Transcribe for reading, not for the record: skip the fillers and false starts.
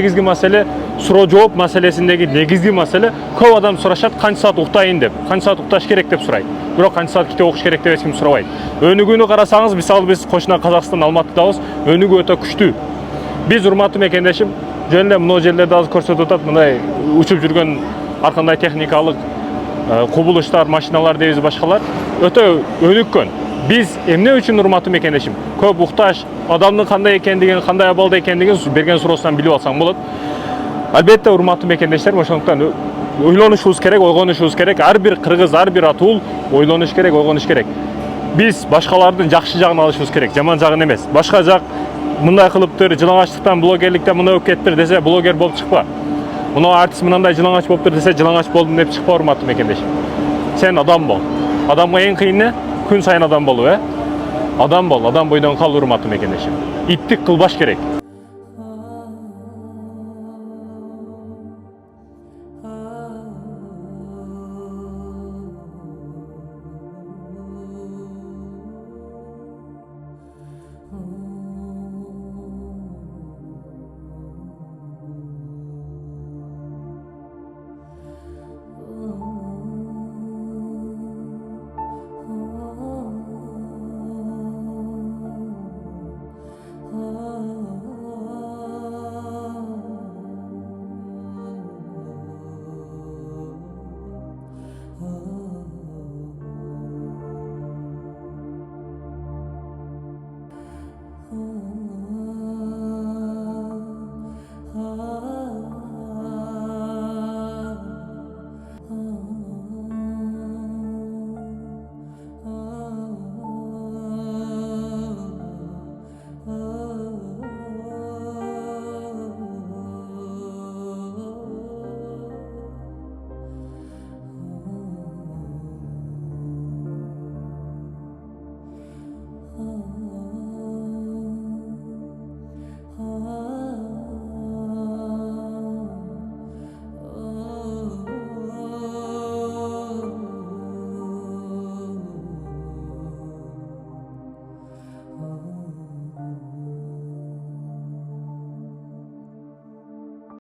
Негизги маселе суроо жооп маселесиндеги негизги маселе көп адам сурашат канча саат уктайын деп, канча саат укташ керек деп сурайт. Бирок канча саат китеп окуш керек деп эч ким сурабайт. Өнүгүүнү карасаңыз, мисалы биз кошуна Казакстан Алматыдабыз, өнүгүү өтө күчтүү. Биз урматтуу мекендешим, жөн эле мына жерлерде азыр көрсөтүп атат, мындай учуп жүргөн ар кандай техникалык кубулуштар, машиналар дейбиз башкалар өтө өнүккөн. Биз эмне үчүн урматтуу мекендешим? Көп укташ, адамдын кандай экендигин, кандай абалда экендигин берген суроосунан билип алсаң болот. Албетте урматтуу мекендештер, ошондуктан ойлонушубуз керек, ойгонушубуз керек. Ар бир кыргыз, ар бир атуул ойлонуш керек, ойгонуш керек. Биз башкалардын жакшы жагын алышыбыз керек, жаман жагын эмес. Башка жак мындай кылыптыр, жылаңачтыктан, блогерликтен мына өп кеттир десе, блогер болуп чыкпа. Мына артист мындай жылаңач болуптур десе, жылаңач болдум деп чыкпа, урматтуу мекендешим. Сен адам бол. Адамга эң кыйыны күн сайын адам болуу, Адам бол, адам бойдон кал, урматтуу мекендешим. Иттик кылбаш керек.